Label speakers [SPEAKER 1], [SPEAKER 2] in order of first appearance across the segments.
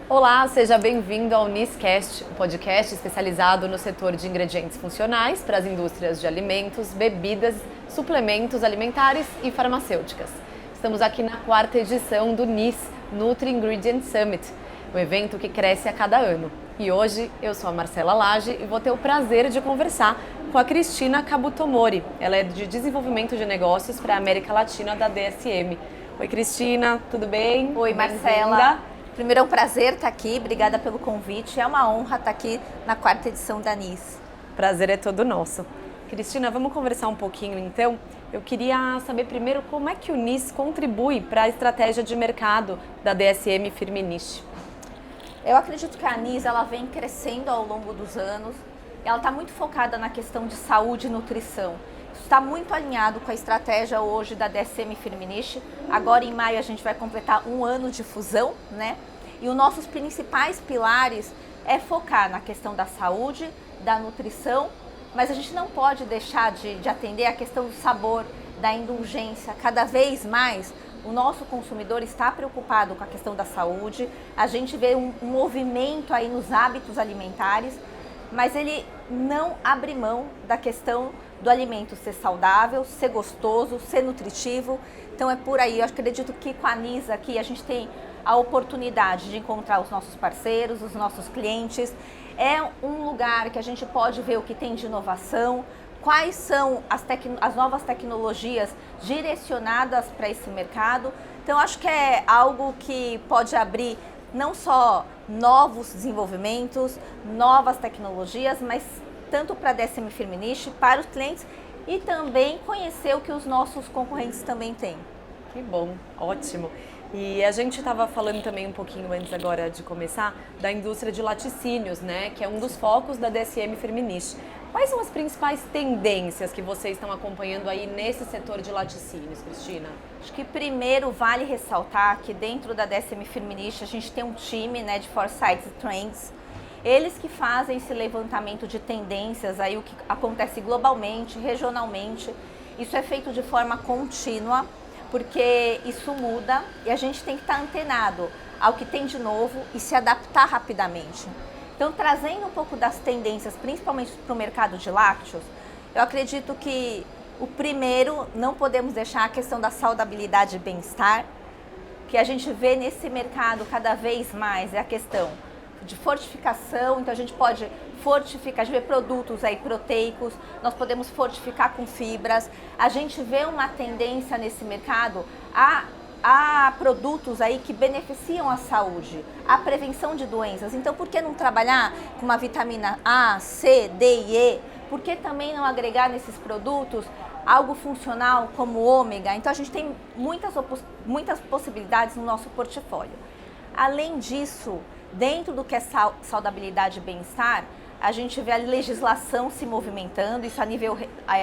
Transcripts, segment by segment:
[SPEAKER 1] Olá, seja bem-vindo ao NIScast, um podcast especializado no setor de ingredientes funcionais para as indústrias de alimentos, bebidas, suplementos alimentares e farmacêuticas. Estamos aqui na quarta edição do NIS, Nutri Ingredient Summit, um evento que cresce a cada ano. E hoje eu sou a Marcela Lage e vou ter o prazer de conversar com a Cristina Kabutomori. Ela é de desenvolvimento de negócios para a América Latina da DSM. Oi, Cristina, tudo bem?
[SPEAKER 2] Oi, Marcela. Primeiro é um prazer estar aqui, obrigada pelo convite. É uma honra estar aqui na quarta edição da NIS.
[SPEAKER 1] Prazer é todo nosso. Cristina, vamos conversar um pouquinho então? Eu queria saber primeiro como é que o NIS contribui para a estratégia de mercado da DSM Firmenich.
[SPEAKER 2] Eu acredito que a NIS ela vem crescendo ao longo dos anos. Ela está muito focada na questão de saúde e nutrição. Isso está muito alinhado com a estratégia hoje da DSM Firmenich. Agora em maio a gente vai completar um ano de fusão, né? E os nossos principais pilares é focar na questão da saúde, da nutrição, mas a gente não pode deixar de atender a questão do sabor, da indulgência. Cada vez mais o nosso consumidor está preocupado com a questão da saúde, a gente vê um movimento aí nos hábitos alimentares, mas ele não abre mão da questão do alimento ser saudável, ser gostoso, ser nutritivo. Então é por aí, eu acredito que com a NIS aqui a gente tem a oportunidade de encontrar os nossos parceiros, os nossos clientes. É um lugar que a gente pode ver o que tem de inovação, quais são as novas tecnologias direcionadas para esse mercado. Então acho que é algo que pode abrir não só novos desenvolvimentos, novas tecnologias, mas tanto para a DSM Firmenich, para os clientes e também conhecer o que os nossos concorrentes também têm.
[SPEAKER 1] Que bom, ótimo. E a gente estava falando também um pouquinho antes agora de começar da indústria de laticínios, né, que é um dos focos da DSM Firmenich. Quais são as principais tendências que vocês estão acompanhando aí nesse setor de laticínios, Cristina?
[SPEAKER 2] Acho que primeiro vale ressaltar que dentro da DSM Firmenich a gente tem um time, né, de Foresight Trends. Eles que fazem esse levantamento de tendências, aí o que acontece globalmente, regionalmente. Isso é feito de forma contínua, porque isso muda e a gente tem que estar antenado ao que tem de novo e se adaptar rapidamente. Então, trazendo um pouco das tendências, principalmente para o mercado de lácteos, eu acredito que o primeiro, não podemos deixar a questão da saudabilidade e bem-estar, que a gente vê nesse mercado cada vez mais, é a questão de fortificação. Então a gente pode fortificar, a gente vê produtos aí proteicos, nós podemos fortificar com fibras. A gente vê uma tendência nesse mercado a produtos aí que beneficiam a saúde, a prevenção de doenças. Então por que não trabalhar com uma vitamina A, C, D e E? Por que também não agregar nesses produtos algo funcional como ômega? Então a gente tem muitas possibilidades no nosso portfólio. Além disso, dentro do que é saudabilidade e bem-estar, a gente vê a legislação se movimentando, isso a nível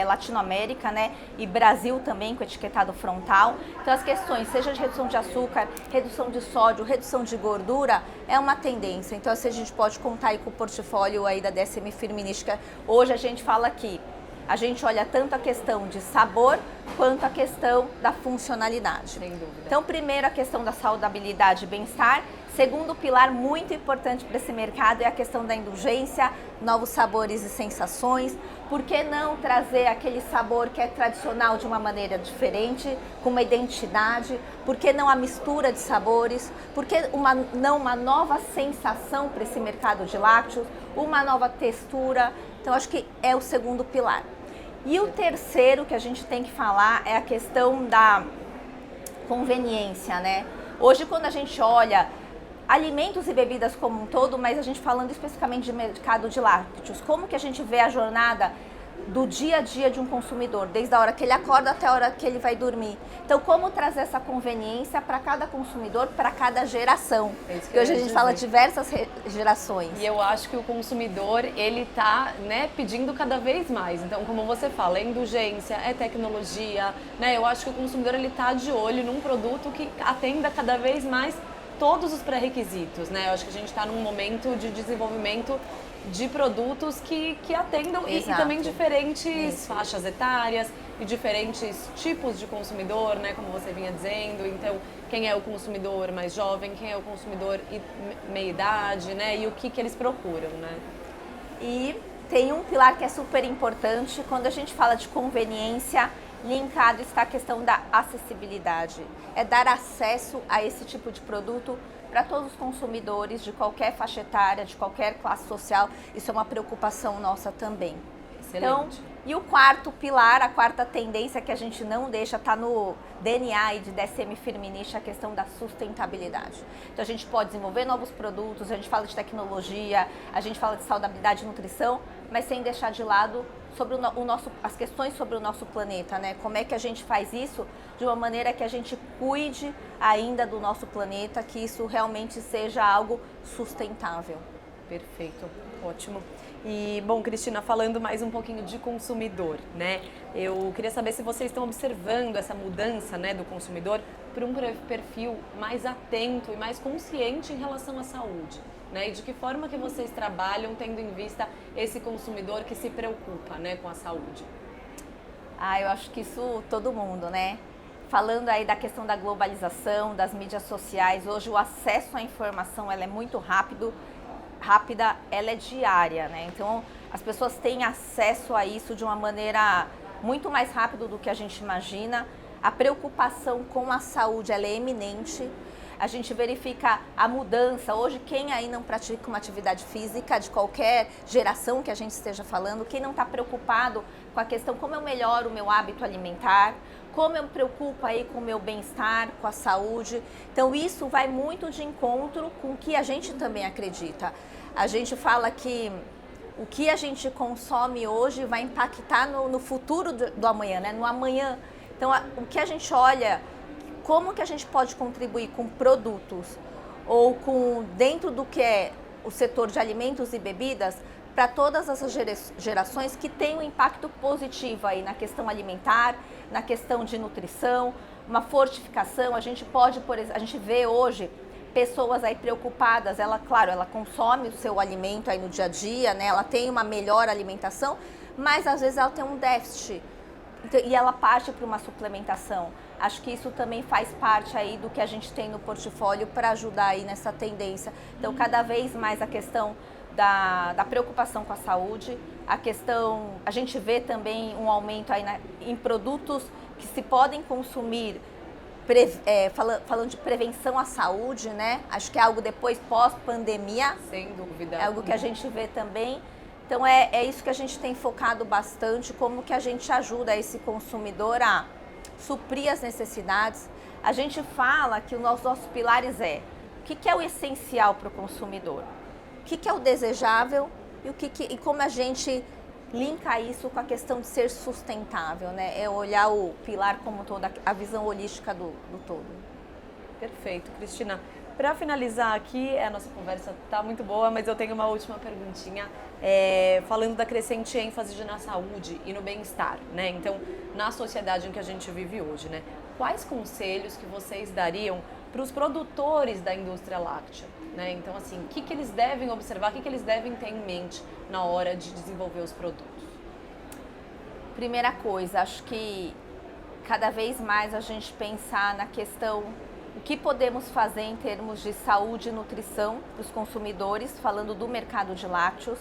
[SPEAKER 2] Latinoamérica, né? E Brasil também, com etiquetado frontal. Então as questões, seja de redução de açúcar, redução de sódio, redução de gordura, é uma tendência. Então assim, a gente pode contar aí com o portfólio aí da DSM Firmenich. Hoje a gente fala aqui, a gente olha tanto a questão de sabor quanto a questão da funcionalidade.
[SPEAKER 1] Sem dúvida.
[SPEAKER 2] Então, primeiro a questão da saudabilidade e bem-estar. Segundo pilar muito importante para esse mercado é a questão da indulgência, novos sabores e sensações. Por que não trazer aquele sabor que é tradicional de uma maneira diferente, com uma identidade? Por que não a mistura de sabores? Por que não uma nova sensação para esse mercado de lácteos? Uma nova textura? Então, acho que é o segundo pilar. E o terceiro que a gente tem que falar é a questão da conveniência, né? Hoje, quando a gente olha alimentos e bebidas como um todo, mas a gente falando especificamente de mercado de lácteos, como que a gente vê a jornada do dia a dia de um consumidor, desde a hora que ele acorda até a hora que ele vai dormir. Então, como trazer essa conveniência para cada consumidor, para cada geração? Porque hoje a gente fala diversas gerações.
[SPEAKER 1] E eu acho que o consumidor, ele está, né, pedindo cada vez mais. Então, como você fala, é indulgência, é tecnologia, né? Eu acho que o consumidor, ele está de olho num produto que atenda cada vez mais todos os pré-requisitos, né? Eu acho que a gente está num momento de desenvolvimento de produtos que atendam e também diferentes faixas etárias e diferentes tipos de consumidor, né? Como você vinha dizendo. Então, quem é o consumidor mais jovem, quem é o consumidor meia-idade, né? E o que eles procuram, né?
[SPEAKER 2] E tem um pilar que é super importante quando a gente fala de conveniência, linkado está a questão da acessibilidade. É dar acesso a esse tipo de produto para todos os consumidores de qualquer faixa etária, de qualquer classe social. Isso é uma preocupação nossa também.
[SPEAKER 1] Excelente.
[SPEAKER 2] Então, e o quarto pilar, a quarta tendência que a gente não deixa, está no DNA e de DSM Firmenich, a questão da sustentabilidade. Então a gente pode desenvolver novos produtos, a gente fala de tecnologia, a gente fala de saudabilidade e nutrição, mas sem deixar de lado sobre as questões sobre o nosso planeta, né? Como é que a gente faz isso de uma maneira que a gente cuide ainda do nosso planeta, que isso realmente seja algo sustentável.
[SPEAKER 1] Perfeito, ótimo. E, bom, Cristina, falando mais um pouquinho de consumidor, né? Eu queria saber se vocês estão observando essa mudança, né, do consumidor para um perfil mais atento e mais consciente em relação à saúde, né? E de que forma que vocês trabalham tendo em vista esse consumidor que se preocupa, né, com a saúde?
[SPEAKER 2] Eu acho que isso todo mundo, né? Falando aí da questão da globalização, das mídias sociais, hoje o acesso à informação ela é muito rápida, ela é diária, né? Então as pessoas têm acesso a isso de uma maneira muito mais rápida do que a gente imagina. A preocupação com a saúde ela é eminente. A gente verifica a mudança. Hoje, quem aí não pratica uma atividade física, de qualquer geração que a gente esteja falando, quem não está preocupado com a questão como eu melhoro o meu hábito alimentar, como eu me preocupo aí com o meu bem-estar, com a saúde. Então, isso vai muito de encontro com o que a gente também acredita. A gente fala que o que a gente consome hoje vai impactar no futuro do amanhã, né? No amanhã. Então, o que a gente olha, como que a gente pode contribuir com produtos ou com dentro do que é o setor de alimentos e bebidas para todas essas gerações que tem um impacto positivo aí na questão alimentar, na questão de nutrição, uma fortificação. A gente pode, por exemplo, a gente vê hoje pessoas aí preocupadas, ela consome o seu alimento aí no dia a dia, né? Ela tem uma melhor alimentação, mas às vezes ela tem um déficit. E ela parte para uma suplementação. Acho que isso também faz parte aí do que a gente tem no portfólio para ajudar aí nessa tendência. Então, cada vez mais a questão da preocupação com a saúde, a gente vê também um aumento aí em produtos que se podem consumir, falando de prevenção à saúde, né? Acho que é algo depois pós-pandemia.
[SPEAKER 1] Sem dúvida.
[SPEAKER 2] É algo que a gente vê também. Então é isso que a gente tem focado bastante, como que a gente ajuda esse consumidor a suprir as necessidades. A gente fala que os nossos pilares o que é o essencial para o consumidor, o que é o desejável e como a gente linka isso com a questão de ser sustentável, né? É olhar o pilar como toda a visão holística do todo.
[SPEAKER 1] Perfeito, Cristina. Para finalizar aqui, a nossa conversa está muito boa, mas eu tenho uma última perguntinha, falando da crescente ênfase na saúde e no bem-estar, né? Então, na sociedade em que a gente vive hoje, né? Quais conselhos que vocês dariam para os produtores da indústria láctea, né? Então, assim, o que eles devem observar, o que eles devem ter em mente na hora de desenvolver os produtos?
[SPEAKER 2] Primeira coisa, acho que cada vez mais a gente pensar na questão o que podemos fazer em termos de saúde e nutrição para os consumidores, falando do mercado de lácteos.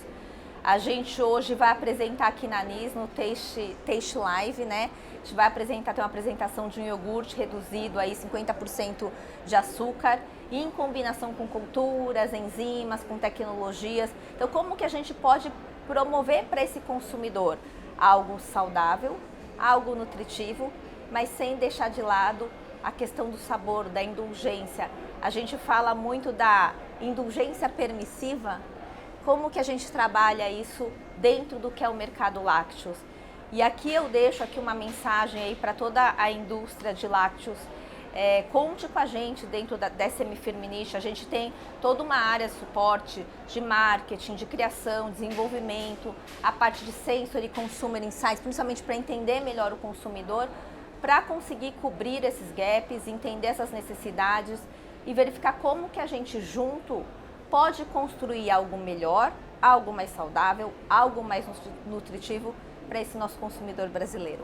[SPEAKER 2] A gente hoje vai apresentar aqui na Anis, no Taste Live, né? A gente vai ter uma apresentação de um iogurte reduzido, aí 50% de açúcar, e em combinação com culturas, enzimas, com tecnologias. Então, como que a gente pode promover para esse consumidor algo saudável, algo nutritivo, mas sem deixar de lado a questão do sabor, da indulgência. A gente fala muito da indulgência permissiva, como que a gente trabalha isso dentro do que é o mercado lácteos. E aqui eu deixo uma mensagem aí para toda a indústria de lácteos. Conte com a gente dentro da DSM Firmenich. A gente tem toda uma área de suporte, de marketing, de criação, desenvolvimento, a parte de Sensory Consumer Insights, principalmente para entender melhor o consumidor, para conseguir cobrir esses gaps, entender essas necessidades e verificar como que a gente junto pode construir algo melhor, algo mais saudável, algo mais nutritivo para esse nosso consumidor brasileiro.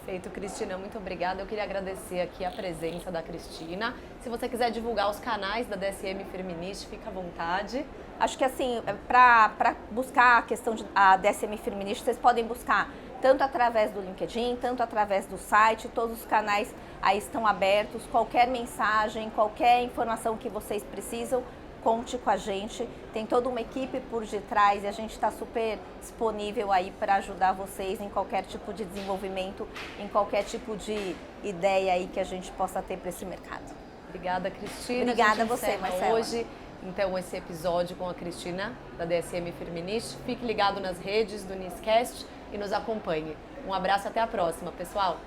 [SPEAKER 1] Perfeito, Cristina, muito obrigada. Eu queria agradecer aqui a presença da Cristina. Se você quiser divulgar os canais da DSM Firmenich, fica à vontade.
[SPEAKER 2] Acho que assim, para buscar a questão da DSM Firmenich, vocês podem buscar tanto através do LinkedIn, tanto através do site, todos os canais aí estão abertos. Qualquer mensagem, qualquer informação que vocês precisam, conte com a gente. Tem toda uma equipe por detrás e a gente está super disponível aí para ajudar vocês em qualquer tipo de desenvolvimento, em qualquer tipo de ideia aí que a gente possa ter para esse mercado.
[SPEAKER 1] Obrigada, Cristina.
[SPEAKER 2] Obrigada a você, Marcela.
[SPEAKER 1] Hoje, então, esse episódio com a Cristina, da DSM Firmenich. Fique ligado nas redes do Niscast e nos acompanhe. Um abraço, até a próxima, pessoal!